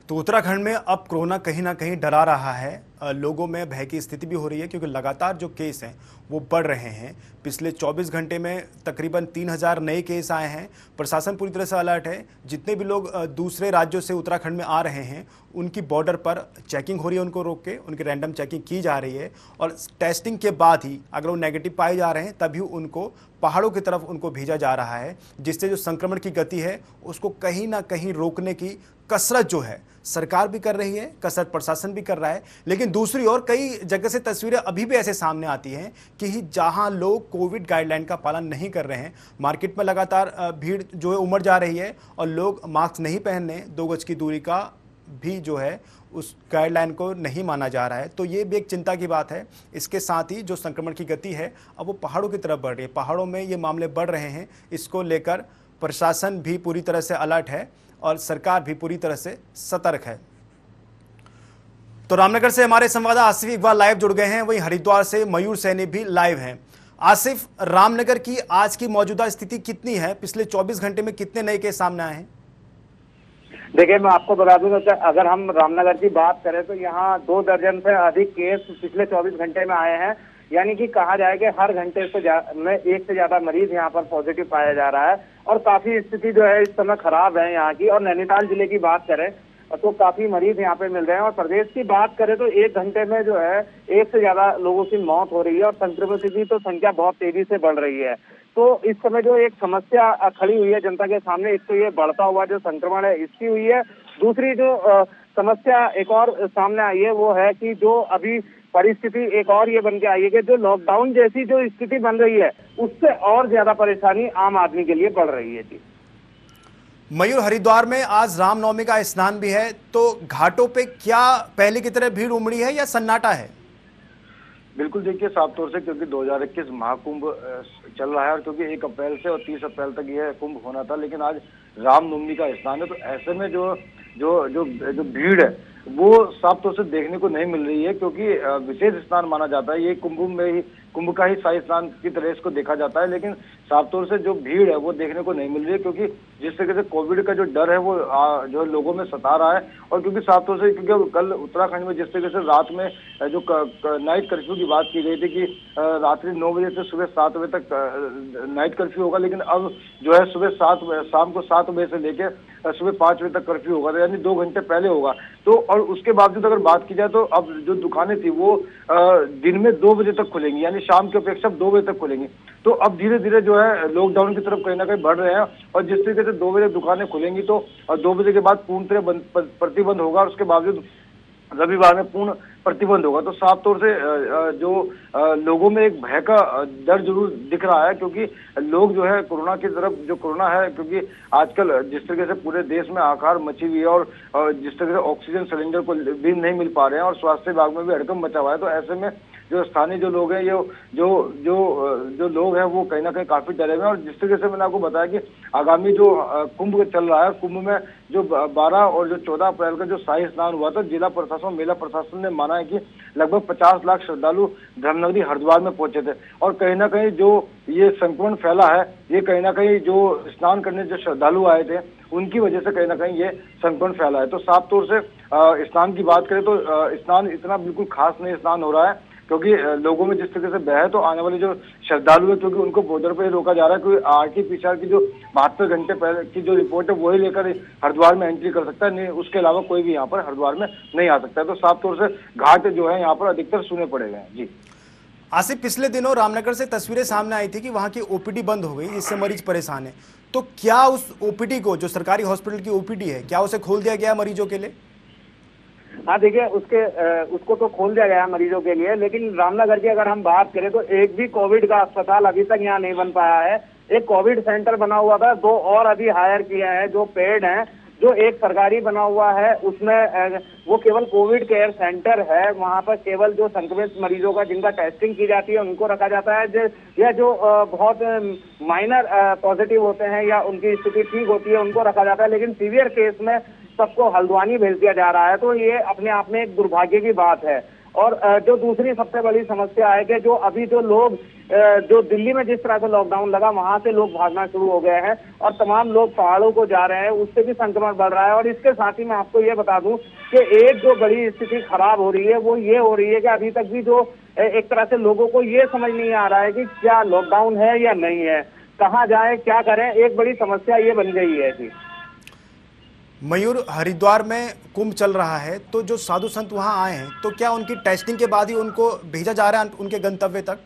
तो उत्तराखंड में अब कोरोना कहीं ना कहीं डरा रहा है। लोगों में भय की स्थिति भी हो रही है क्योंकि लगातार जो केस हैं वो बढ़ रहे हैं। पिछले 24 घंटे में तकरीबन 3000 नए केस आए हैं। प्रशासन पूरी तरह से अलर्ट है। जितने भी लोग दूसरे राज्यों से उत्तराखंड में आ रहे हैं उनकी बॉर्डर पर चेकिंग हो रही है, उनको रोक के उनकी रैंडम चेकिंग की जा रही है और टेस्टिंग के बाद ही अगर वो नेगेटिव पाए जा रहे हैं तभी उनको पहाड़ों की तरफ उनको भेजा जा रहा है, जिससे जो संक्रमण की गति है उसको कहीं ना कहीं रोकने की कसरत जो है सरकार भी कर रही है, कसरत प्रशासन भी कर रहा है। लेकिन दूसरी ओर कई जगह से तस्वीरें अभी भी ऐसे सामने आती हैं कि जहां लोग कोविड गाइडलाइन का पालन नहीं कर रहे हैं, मार्केट में लगातार भीड़ जो है उमड़ जा रही है और लोग मास्क नहीं पहनने, 2 गज की दूरी का भी जो है उस गाइडलाइन को नहीं माना जा रहा है। तो ये भी एक चिंता की बात है। इसके साथ ही जो संक्रमण की गति है अब वो पहाड़ों की तरफ बढ़ रही है, पहाड़ों में ये मामले बढ़ रहे हैं। इसको लेकर प्रशासन भी पूरी तरह से अलर्ट है और सरकार भी पूरी तरह से सतर्क है। तो रामनगर से हमारे संवाददाता आसिफ इकबाल लाइव जुड़ गए हैं, वहीं हरिद्वार से मयूर सैनी भी लाइव हैं। आसिफ, रामनगर की आज की मौजूदा स्थिति कितनी है? पिछले 24 घंटे में कितने नए केस सामने आए हैं? देखिए, मैं आपको बता दूं कि अगर हम रामनगर की बात करें तो यहाँ 2 दर्जन से अधिक केस पिछले 24 घंटे में आए हैं। यानी कि कहा जाए कि हर घंटे में 1 से ज्यादा मरीज यहाँ पर पॉजिटिव पाया जा रहा है और काफी स्थिति जो है इस समय खराब है यहाँ की। और नैनीताल जिले की बात करें तो काफी मरीज यहाँ पे मिल रहे हैं। और प्रदेश की बात करें तो 1 घंटे में जो है 1 से ज्यादा लोगों की मौत हो रही है और संक्रमितों की तो संख्या बहुत तेजी से बढ़ रही है। तो इस समय जो एक समस्या खड़ी हुई है जनता के सामने, एक तो ये बढ़ता हुआ जो संक्रमण है इसकी हुई है। दूसरी जो समस्या एक और सामने आई है वो है कि जो अभी परिस्थिति एक और ये बन के आई है कि जो लॉकडाउन जैसी जो स्थिति बन रही है उससे और ज्यादा परेशानी आम आदमी के लिए बढ़ रही है। जी मयूर, हरिद्वार में आज रामनवमी का स्नान भी है, तो घाटों पे क्या पहले की तरह भीड़ उमड़ी है या सन्नाटा है? बिल्कुल, देखिए साफ तौर से क्योंकि 2021 महाकुंभ चल रहा है और क्योंकि 1 अप्रैल से और 30 अप्रैल तक यह कुंभ होना था, लेकिन आज रामनवमी का स्नान है, तो ऐसे में जो जो जो जो भीड़ है वो साफ तौर से देखने को नहीं मिल रही है क्योंकि विशेष स्नान माना जाता है। ये कुंभ का ही शाही स्नान की तरह इसको देखा जाता है, लेकिन साफ तौर से जो भीड़ है वो देखने को नहीं मिल रही है क्योंकि जिस तरीके से कोविड का जो डर है वो जो लोगों में सता रहा है। और क्योंकि साफ तौर से क्योंकि कल उत्तराखंड में जिस तरीके से रात में जो नाइट कर्फ्यू की बात की गई थी कि रात्रि 9 बजे से सुबह 7 बजे तक नाइट कर्फ्यू होगा, लेकिन अब जो है शाम को 7 बजे से लेकर सुबह 5 बजे तक कर्फ्यू होगा, यानी 2 घंटे पहले होगा। तो और उसके बावजूद अगर बात की जाए तो अब जो दुकानें थी वो दिन में 2 बजे तक खुलेंगी, यानी शाम की अपेक्षा 2 बजे तक खुलेंगी। तो अब धीरे धीरे जो है लॉकडाउन की तरफ कहीं ना कहीं बढ़ रहे हैं और जिस तरीके से 2 बजे दुकानें खुलेंगी तो 2 बजे के बाद पूर्ण तरह प्रतिबंध होगा और उसके बावजूद रविवार में पूर्ण प्रतिबंध होगा। तो साफ तौर से जो लोगों में एक भय का डर जरूर दिख रहा है क्योंकि लोग जो है कोरोना की तरफ, जो कोरोना है क्योंकि आजकल जिस तरीके से पूरे देश में हाहाकार मची हुई है और जिस तरह से ऑक्सीजन सिलेंडर को भी नहीं मिल पा रहे हैं और स्वास्थ्य विभाग में भी हड़कंप मचा हुआ है, तो ऐसे में जो स्थानीय जो लोग हैं जो लोग हैं वो कहीं ना कहीं काफी डरे हुए हैं। और जिस तरीके से मैंने आपको बताया कि आगामी जो कुंभ चल रहा है, कुंभ में जो 12 और जो 14 अप्रैल का जो शाही स्नान हुआ था, जिला प्रशासन मेला प्रशासन ने माना है कि लगभग 50 लाख श्रद्धालु धर्मनगरी हरिद्वार में पहुंचे थे और कहीं ना कहीं जो ये संक्रमण फैला है ये कहीं ना कहीं जो स्नान करने जो श्रद्धालु आए थे उनकी वजह से कहीं ना कहीं ये संक्रमण फैला है। तो साफ तौर से स्नान की बात करें तो स्नान इतना बिल्कुल खास नहीं स्नान हो रहा है क्योंकि लोगों में जिस तरीके से बह है, तो आने वाले जो श्रद्धालु है क्योंकि उनको बॉर्डर पर ही रोका जा रहा है क्योंकि RT-PCR की जो 72 घंटे पहले की जो रिपोर्ट है वही लेकर हरिद्वार में एंट्री कर सकता है, नहीं उसके अलावा कोई भी यहाँ पर हरिद्वार में नहीं आ सकता है। तो साफ तौर से घाट जो है यहाँ पर अधिकतर सुने पड़े हुए हैं। जी आसिफ, पिछले दिनों रामनगर से तस्वीरें सामने आई थी कि वहां की OPD बंद हो गई, इससे मरीज परेशान है। तो क्या उस OPD को, जो सरकारी हॉस्पिटल की OPD है, क्या उसे खोल दिया गया मरीजों के लिए? हाँ, देखिए उसको तो खोल दिया गया मरीजों के लिए, लेकिन रामनगर की अगर हम बात करें तो एक भी कोविड का अस्पताल अभी तक यहाँ नहीं बन पाया है। एक कोविड सेंटर बना हुआ था, 2 और अभी हायर किए हैं जो पेड हैं। जो एक सरकारी बना हुआ है उसमें वो केवल कोविड केयर सेंटर है, वहां पर केवल जो संक्रमित मरीजों का जिनका टेस्टिंग की जाती है उनको रखा जाता है। या जो बहुत माइनर पॉजिटिव होते हैं या उनकी स्थिति ठीक होती है उनको रखा जाता है, लेकिन सीवियर केस में सबको हल्द्वानी भेज दिया जा रहा है। तो ये अपने आप में एक दुर्भाग्य की बात है। और जो दूसरी सबसे बड़ी समस्या है कि जो अभी जो लोग जो दिल्ली में जिस तरह से लॉकडाउन लगा वहां से लोग भागना शुरू हो गए हैं और तमाम लोग पहाड़ों को जा रहे हैं, उससे भी संक्रमण बढ़ रहा है। और इसके साथ ही मैं आपको ये बता दूं कि एक जो बड़ी स्थिति खराब हो रही है वो ये हो रही है कि अभी तक भी जो एक तरह से लोगों को ये समझ नहीं आ रहा है कि क्या लॉकडाउन है या नहीं है, कहाँ जाए, क्या करें, एक बड़ी समस्या ये बन गई है जी। मयूर, हरिद्वार में कुंभ चल रहा है, तो जो साधु संत वहां आए हैं तो क्या उनकी टेस्टिंग के बाद ही उनको भेजा जा रहा है उनके गंतव्य तक?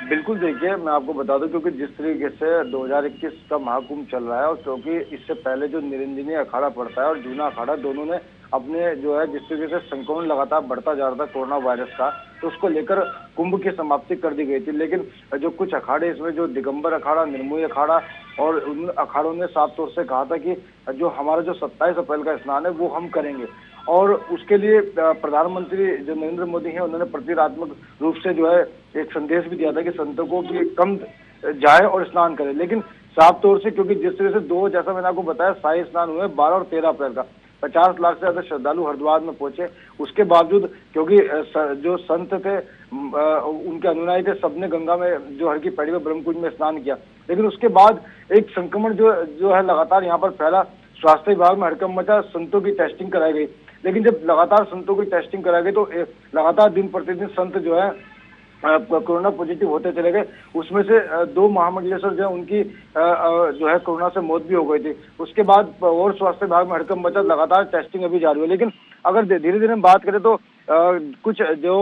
बिल्कुल, देखिए मैं आपको बता दूं, क्योंकि जिस तरीके से 2021 का महाकुंभ चल रहा है और क्योंकि इससे पहले जो निरंजनी अखाड़ा पड़ता है और जूना अखाड़ा, दोनों ने अपने जो है जिस तरीके से संक्रमण लगातार बढ़ता जा रहा था कोरोना वायरस का, तो उसको लेकर कुंभ की समाप्ति कर दी गई थी। लेकिन जो कुछ अखाड़े, इसमें जो दिगंबर अखाड़ा, निर्मोही अखाड़ा, और उन अखाड़ों ने साफ तौर से कहा था कि जो हमारा जो 27 अप्रैल का स्नान है वो हम करेंगे। और उसके लिए प्रधानमंत्री जो नरेंद्र मोदी हैं उन्होंने प्रतीकात्मक रूप से जो है एक संदेश भी दिया था कि संतों को कि कम जाए और स्नान करें। लेकिन साफ तौर से, क्योंकि जिस तरह से जैसा मैंने आपको बताया, शाही स्नान हुए 12 और 13 अप्रैल का, 50 लाख से ज्यादा श्रद्धालु हरिद्वार में पहुंचे। उसके बावजूद क्योंकि जो संत थे उनके अनुयायी थे, सबने गंगा में जो हर की पैड़ी में ब्रह्मकुंज में स्नान किया। लेकिन उसके बाद एक संक्रमण जो है लगातार यहाँ पर फैला। स्वास्थ्य विभाग में हड़कंप मचा, संतों की टेस्टिंग कराई गई। लेकिन जब लगातार संतों की टेस्टिंग कराई गई तो लगातार दिन प्रतिदिन संत जो है कोरोना पॉजिटिव होते चले गए। उसमें से 2 महामंडलेश्वर जो है उनकी जो है कोरोना से मौत भी हो गई थी। उसके बाद और स्वास्थ्य विभाग में हड़कंप मचा, लगातार टेस्टिंग अभी जारी है। लेकिन अगर धीरे धीरे हम बात करें तो कुछ जो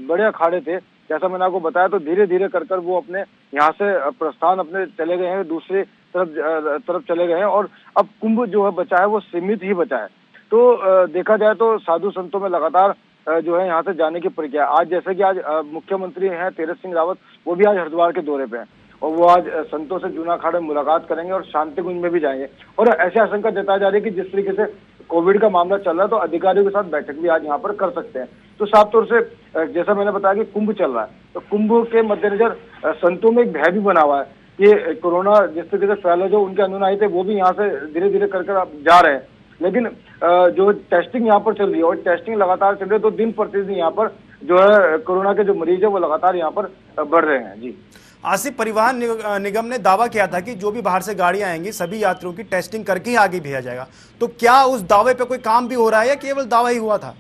बड़े अखाड़े थे, जैसा मैंने आपको बताया, तो धीरे धीरे कर वो अपने यहाँ से प्रस्थान अपने चले गए हैं, दूसरे तरफ चले गए हैं। और अब कुंभ जो है बचा है वो सीमित ही बचा है। तो देखा जाए तो साधु संतों में लगातार जो है यहाँ से जाने की प्रक्रिया। आज जैसे कि आज मुख्यमंत्री हैं तीरथ सिंह रावत, वो भी आज हरिद्वार के दौरे पे हैं और वो आज संतों से जूना अखाड़े में मुलाकात करेंगे और शांति कुंज में भी जाएंगे। और ऐसी आशंका जताई जा रही है कि जिस तरीके से कोविड का मामला चल रहा है तो अधिकारियों के साथ बैठक भी आज यहाँ पर कर सकते हैं। तो साफ तौर से जैसा मैंने बताया कि कुंभ चल रहा है, तो कुंभ के मद्देनजर संतों में एक भय भी बना हुआ है कि कोरोना जिस तरीके से फैला, जो उनके अनुयायी थे वो भी यहाँ से धीरे धीरे कर जा रहे हैं। लेकिन जो टेस्टिंग यहाँ पर चल रही है और टेस्टिंग लगातार चल रही है, तो दिन प्रतिदिन यहाँ पर जो है कोरोना के जो मरीज है वो लगातार यहाँ पर बढ़ रहे हैं। जी आसिफ, परिवहन निगम ने दावा किया था कि जो भी बाहर से गाड़ियां आएंगी सभी यात्रियों की टेस्टिंग करके ही आगे भेजा जाएगा, तो क्या उस दावे पे कोई काम भी हो रहा है या केवल दावा ही हुआ था?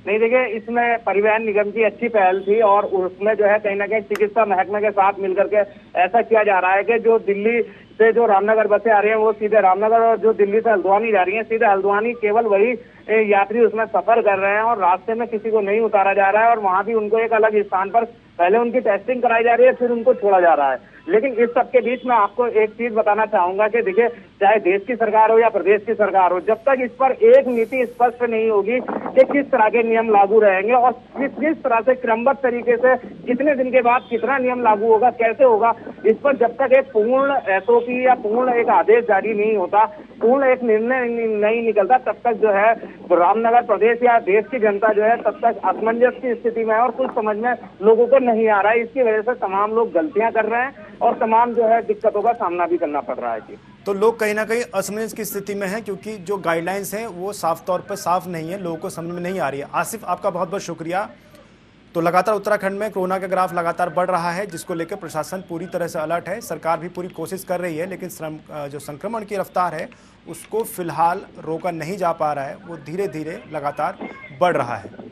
नहीं, देखिए, इसमें परिवहन निगम की अच्छी पहल थी और उसमें जो है कहीं ना कहीं चिकित्सा महकमे के साथ मिलकर के ऐसा किया जा रहा है कि जो दिल्ली से जो रामनगर बसें आ रही हैं वो सीधे रामनगर, और जो दिल्ली से हल्द्वानी जा रही हैं सीधे हल्द्वानी, केवल वही यात्री उसमें सफर कर रहे हैं और रास्ते में किसी को नहीं उतारा जा रहा है। और वहां भी उनको एक अलग स्थान पर पहले उनकी टेस्टिंग कराई जा रही है, फिर उनको छोड़ा जा रहा है। लेकिन इस सबके बीच में आपको एक चीज बताना चाहूंगा कि देखिए, चाहे देश की सरकार हो या प्रदेश की सरकार हो, जब तक इस पर एक नीति स्पष्ट नहीं होगी कि किस तरह के नियम लागू रहेंगे और किस तरह से क्रमबद्ध तरीके से कितने दिन के बाद कितना नियम लागू होगा, कैसे होगा, इस पर जब तक एक पूर्ण SOP या पूर्ण एक आदेश जारी नहीं होता, पूर्ण एक निर्णय नहीं निकलता, तब तक जो है रामनगर प्रदेश या देश की जनता जो है तब तक असमंजस की स्थिति में है और कुछ समझ में लोगों को नहीं आ रहा है। इसकी वजह से तमाम लोग गलतियां कर रहे हैं और तमाम जो है दिक्कतों का सामना भी करना पड़ रहा है। जी, तो लोग कहीं ना कहीं असमंजस की स्थिति में हैं क्योंकि जो गाइडलाइंस हैं वो साफ तौर पर साफ नहीं है, लोगों को समझ में नहीं आ रही है। आसिफ, आपका बहुत बहुत शुक्रिया। तो लगातार उत्तराखंड में कोरोना का ग्राफ लगातार बढ़ रहा है, जिसको लेकर प्रशासन पूरी तरह से अलर्ट है। सरकार भी पूरी कोशिश कर रही है, लेकिन जो संक्रमण की रफ्तार है उसको फिलहाल रोका नहीं जा पा रहा है, वो धीरे धीरे लगातार बढ़ रहा है।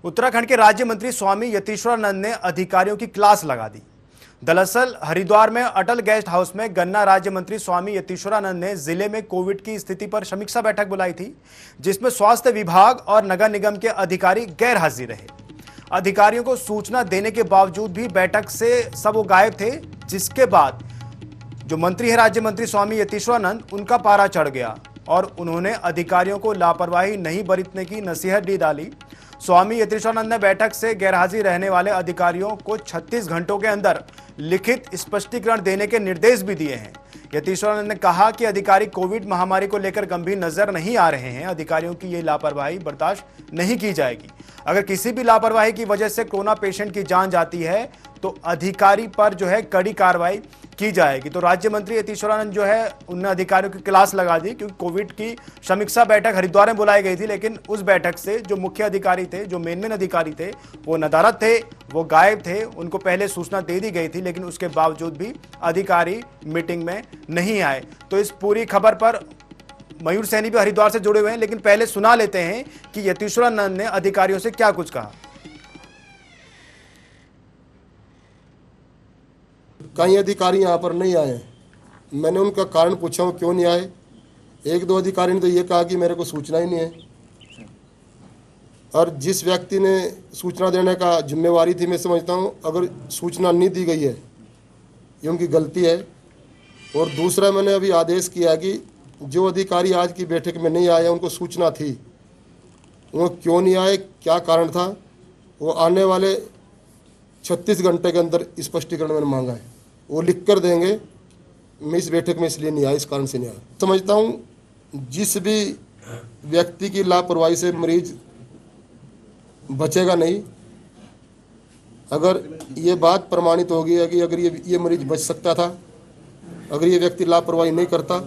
उत्तराखंड के राज्य मंत्री स्वामी यतीश्वरानंद ने अधिकारियों की क्लास लगा दी। दरअसल हरिद्वार में अटल गेस्ट हाउस में गन्ना राज्य मंत्री स्वामी यतीश्वरानंद ने जिले में कोविड की स्थिति पर समीक्षा बैठक बुलाई थी, जिसमें स्वास्थ्य विभाग और नगर निगम के अधिकारी गैर हाजिर रहे। अधिकारियों को सूचना देने के बावजूद भी बैठक से सब वो गायब थे, जिसके बाद जो मंत्री है राज्य मंत्री स्वामी यतीश्वरानंद, उनका पारा चढ़ गया और उन्होंने अधिकारियों को लापरवाही नहीं बरतने की नसीहत भी डाली। स्वामी यतीश्वरानंद ने बैठक से गैरहाजिर रहने वाले अधिकारियों को 36 घंटों के अंदर लिखित स्पष्टीकरण देने के निर्देश भी दिए हैं। यतीश्वरानंद ने कहा कि अधिकारी कोविड महामारी को लेकर गंभीर नजर नहीं आ रहे हैं। अधिकारियों की ये लापरवाही बर्दाश्त नहीं की जाएगी। अगर किसी भी लापरवाही की वजह से कोरोना पेशेंट की जान जाती है तो अधिकारी पर जो है कड़ी कार्रवाई की जाएगी। तो राज्य मंत्री यतीश्वरानंद जो है उन्होंने अधिकारियों की क्लास लगा दी, क्योंकि कोविड की समीक्षा बैठक हरिद्वार में बुलाई गई थी, लेकिन उस बैठक से जो मुख्य अधिकारी थे, जो मेन अधिकारी थे, वो नदारद थे, वो गायब थे। उनको पहले सूचना दे दी गई थी, लेकिन उसके बावजूद भी अधिकारी मीटिंग में नहीं आए। तो इस पूरी खबर पर मयूर सैनी भी हरिद्वार से जुड़े हुए हैं, लेकिन पहले सुना लेते हैं कि यतीश्वरानंद ने अधिकारियों से क्या कुछ कहा। कई अधिकारी यहाँ पर नहीं आए। मैंने उनका कारण पूछा वो क्यों नहीं आए। एक दो अधिकारी ने तो ये कहा कि मेरे को सूचना ही नहीं है, और जिस व्यक्ति ने सूचना देने का जिम्मेवारी थी, मैं समझता हूँ अगर सूचना नहीं दी गई है ये उनकी गलती है। और दूसरा, मैंने अभी आदेश किया कि जो अधिकारी आज की बैठक में नहीं आए, उनको सूचना थी, वो क्यों नहीं आए, क्या कारण था, वो आने वाले 36 घंटे के अंदर स्पष्टीकरण मैंने मांगा है, वो लिख कर देंगे। मैं इस बैठक में इसलिए नहीं आया, इस कारण से नहीं आया। समझता हूँ जिस भी व्यक्ति की लापरवाही से मरीज बचेगा नहीं। अगर ये बात प्रमाणित होगी है कि अगर ये मरीज बच सकता था, अगर ये व्यक्ति लापरवाही नहीं करता,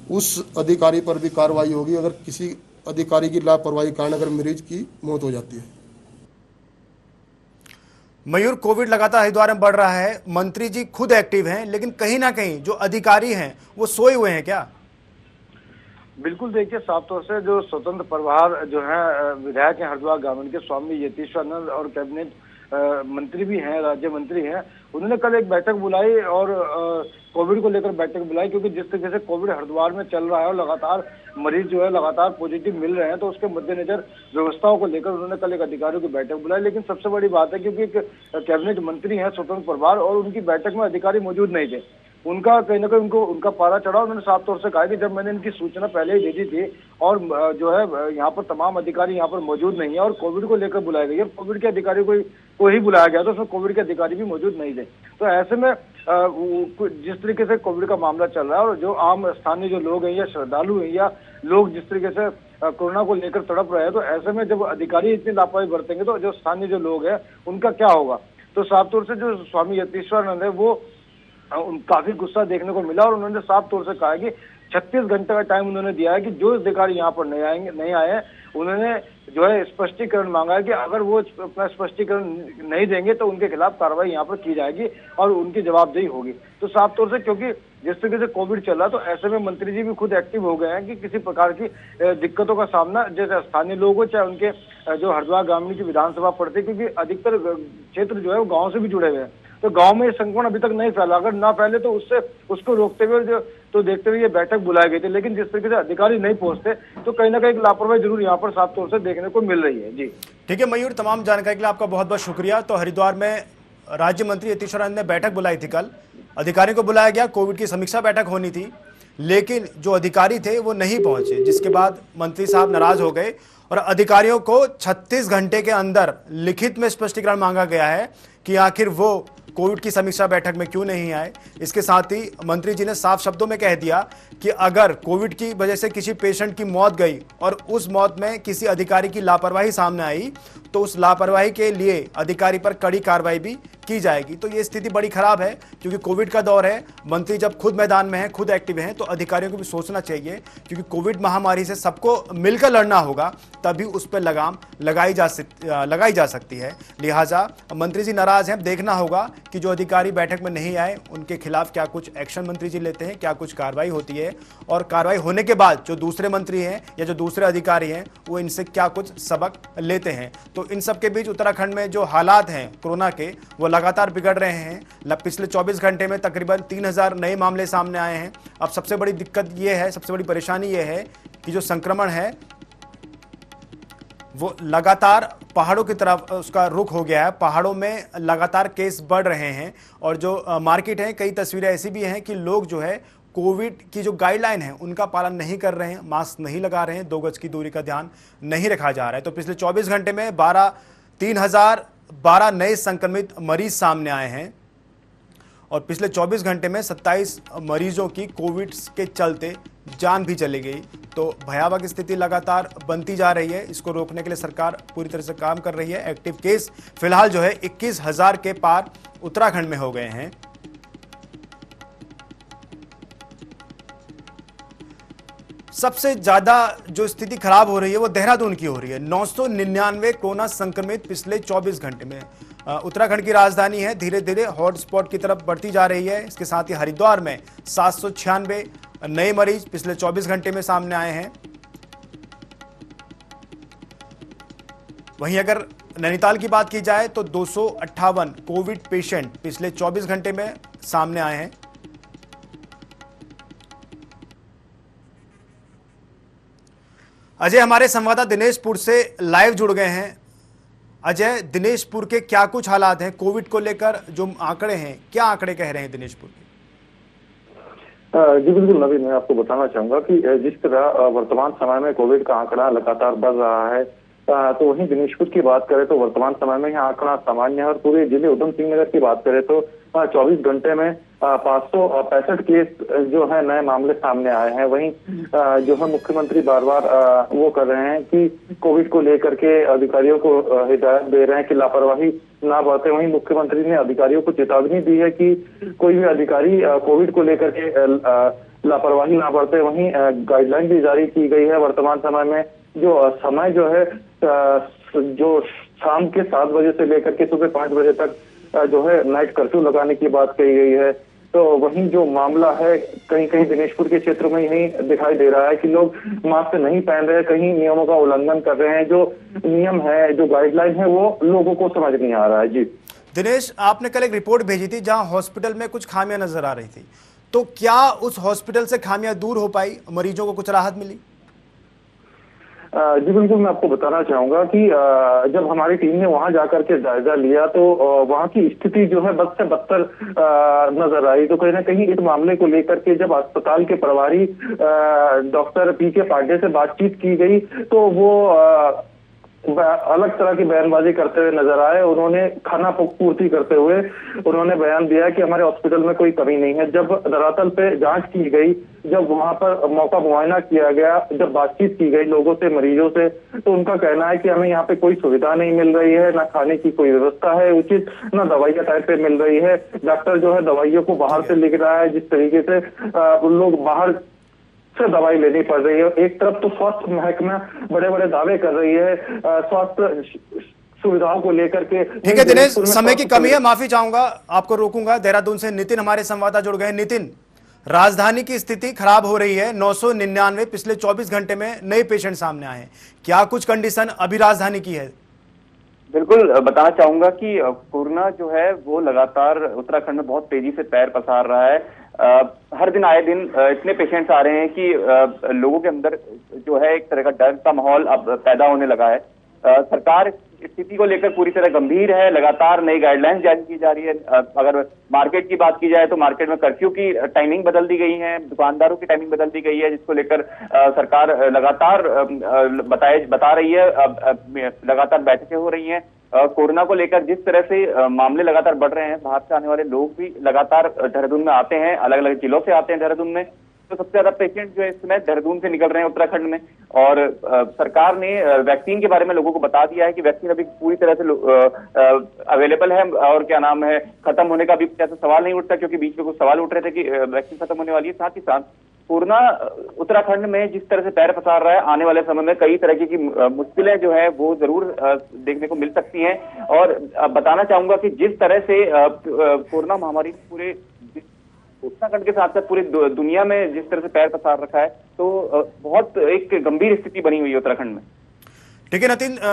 उस अधिकारी पर भी कार्रवाई होगी। अगर किसी अधिकारी की लापरवाही के कारण अगर मरीज की मौत हो जाती है। मयूर, कोविड लगातार हरिद्वार में बढ़ रहा है, मंत्री जी खुद एक्टिव हैं, लेकिन कहीं ना कहीं जो अधिकारी हैं वो सोए हुए हैं क्या? बिल्कुल, देखिए साफ तौर से जो स्वतंत्र प्रभार जो है विधायक हैं हरिद्वार ग्रामीण के स्वामी यतीश्वरानंद और कैबिनेट मंत्री भी हैं, राज्य मंत्री हैं, उन्होंने कल एक बैठक बुलाई और कोविड को लेकर बैठक बुलाई, क्योंकि जिस तरीके से कोविड हरिद्वार में चल रहा है और लगातार मरीज जो है लगातार पॉजिटिव मिल रहे हैं, तो उसके मद्देनजर व्यवस्थाओं को लेकर उन्होंने कल एक अधिकारियों की बैठक बुलाई। लेकिन सबसे बड़ी बात है क्योंकि एक कैबिनेट मंत्री हैं स्वतंत्र प्रभार और उनकी बैठक में अधिकारी मौजूद नहीं थे, उनका कहीं ना कहीं उनका पारा चढ़ा। उन्होंने साफ तौर से कहा कि जब मैंने इनकी सूचना पहले ही दे दी थी और जो है यहाँ पर तमाम अधिकारी यहाँ पर मौजूद नहीं है और कोविड को लेकर बुलाया गया, कोविड के अधिकारी को ही बुलाया गया, तो उसमें कोविड के अधिकारी भी मौजूद नहीं थे। तो ऐसे में जिस तरीके से कोविड का मामला चल रहा है और जो आम स्थानीय जो लोग हैं या श्रद्धालु हैं या लोग जिस तरीके से कोरोना को लेकर तड़प रहे हैं, तो ऐसे में जब अधिकारी इतनी लापरवाही बरतेंगे तो जो स्थानीय जो लोग हैं उनका क्या होगा। तो साफ तौर से जो स्वामी यतीश्वरानंद है वो काफी गुस्सा देखने को मिला और उन्होंने साफ तौर से कहा कि 36 घंटे का टाइम उन्होंने दिया है कि जो अधिकारी यहाँ पर नहीं आए उन्होंने जो है स्पष्टीकरण मांगा है कि अगर वो अपना स्पष्टीकरण नहीं देंगे तो उनके खिलाफ कार्रवाई यहाँ पर की जाएगी और उनकी जवाबदेही होगी। तो साफ तौर से क्योंकि जिस तरीके से कोविड चल रहा, तो ऐसे में मंत्री जी भी खुद एक्टिव हो गए हैं कि किसी प्रकार की दिक्कतों का सामना जैसे स्थानीय लोगों को चाहे उनके जो हरिद्वार ग्रामीण की विधानसभा पड़ती है, क्योंकि अधिकतर क्षेत्र जो है वो गाँव से भी जुड़े हुए हैं, तो गांव में संक्रमण अभी तक नहीं फैला। अगर ना फैले तो उसको रोकते हुए तो देखते हुए ये बैठक बुलाई गई थी, लेकिन जिस तरीके से अधिकारी नहीं पहुंचते तो कहीं ना कहीं लापरवाही जरूर यहाँ पर साफ तौर से देखने को मिल रही है। जी ठीक है मयूर, तमाम जानकारी के लिए आपका बहुत बहुत शुक्रिया। तो हरिद्वार में राज्य मंत्री यतीश्वरानंद ने बैठक बुलाई थी, कल अधिकारियों को बुलाया गया, कोविड की समीक्षा बैठक होनी थी, लेकिन जो अधिकारी थे वो नहीं पहुंचे, जिसके बाद मंत्री साहब नाराज हो गए और अधिकारियों को 36 घंटे के अंदर लिखित में स्पष्टीकरण मांगा गया है कि आखिर वो कोविड की समीक्षा बैठक में क्यों नहीं आए। इसके साथ ही मंत्री जी ने साफ शब्दों में कह दिया कि अगर कोविड की वजह से किसी पेशेंट की मौत गई और उस मौत में किसी अधिकारी की लापरवाही सामने आई तो उस लापरवाही के लिए अधिकारी पर कड़ी कार्रवाई भी की जाएगी। तो ये स्थिति बड़ी खराब है क्योंकि कोविड का दौर है, मंत्री जब खुद मैदान में हैं, खुद एक्टिव हैं, तो अधिकारियों को भी सोचना चाहिए, क्योंकि कोविड महामारी से सबको मिलकर लड़ना होगा, तभी उस पर लगाम लगाई जा सकती है। लिहाजा मंत्री जी नाराज हैं, देखना होगा कि जो अधिकारी बैठक में नहीं आए उनके खिलाफ क्या कुछ एक्शन मंत्री जी लेते हैं, क्या कुछ कार्रवाई होती है, और कार्रवाई होने के बाद जो दूसरे मंत्री हैं या जो दूसरे अधिकारी हैं वो इनसे क्या कुछ सबक लेते हैं। तो इन सब के बीच उत्तराखंड में जो हालात हैं कोरोना के वो लगातार बिगड़ रहे हैं। पिछले 24 घंटे में तकरीबन 3000 नए मामले सामने आए हैं। अब सबसे बड़ी दिक्कत ये है, सबसे बड़ी परेशानी ये है कि जो संक्रमण है वो लगातार पहाड़ों की तरफ उसका रुख हो गया है। पहाड़ों में लगातार केस बढ़ रहे हैं और जो मार्केट है, कई तस्वीरें ऐसी भी हैं कि लोग जो है कोविड की जो गाइडलाइन है उनका पालन नहीं कर रहे हैं, मास्क नहीं लगा रहे हैं, 2 गज की दूरी का ध्यान नहीं रखा जा रहा है। तो पिछले 24 घंटे में 3012 नए संक्रमित मरीज सामने आए हैं और पिछले 24 घंटे में 27 मरीजों की कोविड के चलते जान भी चली गई। तो भयावह स्थिति लगातार बनती जा रही है। इसको रोकने के लिए सरकार पूरी तरह से काम कर रही है। एक्टिव केस फिलहाल जो है 21,000 के पार उत्तराखंड में हो गए हैं। सबसे ज्यादा जो स्थिति खराब हो रही है वो देहरादून की हो रही है। 999 कोरोना संक्रमित पिछले 24 घंटे में। उत्तराखंड की राजधानी है, धीरे धीरे हॉटस्पॉट की तरफ बढ़ती जा रही है। इसके साथ ही हरिद्वार में 796 नए मरीज पिछले 24 घंटे में सामने आए हैं। वहीं अगर नैनीताल की बात की जाए तो 258 कोविड पेशेंट पिछले 24 घंटे में सामने आए हैं। अजय हमारे संवाददाता दिनेशपुर से लाइव जुड़ गए हैं। अजय, दिनेशपुर के क्या कुछ हालात हैं कोविड को लेकर? जो आंकड़े हैं, क्या आंकड़े कह रहे हैं दिनेशपुर के? जी बिल्कुल नवीन, मैं आपको बताना चाहूंगा कि जिस तरह वर्तमान समय में कोविड का आंकड़ा लगातार बढ़ रहा है, तो वहीं दिनेशपुर की बात करें तो वर्तमान समय में यह आंकड़ा सामान्य है। और पूरे जिले उधम सिंह नगर की बात करें तो 24 घंटे में 565 केस जो है नए मामले सामने आए हैं। वहीं जो है मुख्यमंत्री बार बार वो कर रहे हैं कि कोविड को लेकर के अधिकारियों को हिदायत दे रहे हैं कि लापरवाही ना बरतें। वहीं मुख्यमंत्री ने अधिकारियों को चेतावनी दी है कि कोई भी अधिकारी कोविड को लेकर के लापरवाही ना बरते। वहीं गाइडलाइन भी जारी की गई है। वर्तमान समय में जो समय जो है जो शाम के 7 बजे से लेकर के सुबह 5 बजे तक जो है नाइट कर्फ्यू लगाने की बात कही गई है। तो वहीं जो मामला है कहीं कहीं दिनेशपुर के क्षेत्र में यही दिखाई दे रहा है कि लोग मास्क नहीं पहन रहे, कहीं नियमों का उल्लंघन कर रहे हैं। जो नियम है, जो गाइडलाइन है, वो लोगों को समझ नहीं आ रहा है। जी दिनेश, आपने कल एक रिपोर्ट भेजी थी जहां हॉस्पिटल में कुछ खामियां नजर आ रही थी, तो क्या उस हॉस्पिटल से खामियां दूर हो पाई? मरीजों को कुछ राहत मिली? जी बिल्कुल, मैं आपको बताना चाहूंगा कि जब हमारी टीम ने वहां जाकर के जायजा लिया तो वहां की स्थिति जो है बद से बदतर नजर आई। तो कहीं ना कहीं इस मामले को लेकर के जब अस्पताल के प्रभारी डॉक्टर पीके पांडे से बातचीत की गई तो वो अलग तरह की बयानबाजी करते हुए नजर आए। उन्होंने खाना पूर्ति करते हुए उन्होंने बयान दिया कि हमारे हॉस्पिटल में कोई कमी नहीं है। जब धरातल पे जांच की गई, जब वहां पर मौका मुआयना किया गया, जब बातचीत की गई लोगों से, मरीजों से, तो उनका कहना है कि हमें यहाँ पे कोई सुविधा नहीं मिल रही है, ना खाने की कोई व्यवस्था है उचित, ना दवाइयाँ टाइम पे मिल रही है। डॉक्टर जो है दवाइयों को बाहर से लिख रहा है। जिस तरीके से लोग बाहर से दवाई लेनी पड़ रही है। एक तरफ तो स्वास्थ्य महकमा बड़े बड़े दावे कर रही है स्वास्थ्य सुविधाओं को लेकर के। ठीक है दिनेश, समय की कमी है, माफी चाहूंगा, आपको रोकूंगा। देहरादून से नितिन हमारे संवाददाता जुड़ गए। नितिन, राजधानी की स्थिति खराब हो रही है। 999 पिछले 24 घंटे में नए पेशेंट सामने आए हैं। क्या कुछ कंडीशन अभी राजधानी की है? बिल्कुल बताना चाहूंगा कि कोरोना जो है वो लगातार उत्तराखंड में बहुत तेजी से पैर पसार रहा है। हर दिन आए दिन इतने पेशेंट्स आ रहे हैं कि लोगों के अंदर जो है एक तरह का डर का माहौल अब पैदा होने लगा है। सरकार स्थिति को लेकर पूरी तरह गंभीर है। लगातार नई गाइडलाइंस जारी की जा रही है। अगर मार्केट की बात की जाए तो मार्केट में कर्फ्यू की टाइमिंग बदल दी गई है, दुकानदारों की टाइमिंग बदल दी गई है, जिसको लेकर सरकार लगातार बता रही है। लगातार बैठकें हो रही हैं। कोरोना को लेकर जिस तरह से मामले लगातार बढ़ रहे हैं, बाहर से आने वाले लोग भी लगातार देहरादून में आते हैं, अलग अलग जिलों से आते हैं देहरादून में। तो सबसे ज्यादा पेशेंट जो है इस समय देहरादून से निकल रहे हैं उत्तराखंड में। और सरकार ने वैक्सीन के बारे में लोगों को बता दिया है कि वैक्सीन अभी पूरी तरह से अवेलेबल है और क्या नाम है, खत्म होने का अभी जैसे सवाल नहीं उठता, क्योंकि बीच में कुछ सवाल उठ रहे थे कि वैक्सीन खत्म होने वाली है। साथ ही साथ कोरोना उत्तराखंड में जिस तरह से पैर पसार रहा है, आने वाले समय में कई तरह की मुश्किलें जो है वो जरूर देखने को मिल सकती हैं। और बताना चाहूंगा कि जिस तरह से कोरोना महामारी पूरे उत्तराखंड के साथ साथ पूरी दुनिया में जिस तरह से पैर पसार रखा है, तो बहुत एक गंभीर स्थिति बनी हुई है उत्तराखंड में। ठीक है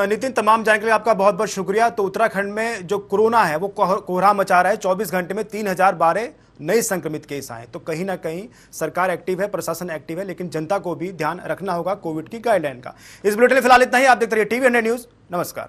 नितिन, तमाम जानकारी आपका बहुत बहुत शुक्रिया। तो उत्तराखंड में जो कोरोना है वो कोहरा मचा रहा है। 24 घंटे में 3012 नए संक्रमित केस आए। तो कहीं ना कहीं सरकार एक्टिव है, प्रशासन एक्टिव है, लेकिन जनता को भी ध्यान रखना होगा कोविड की गाइडलाइन का। इस बुलेटिन में फिलहाल इतना ही। आप देखते रहिए TV 100 न्यूज। नमस्कार।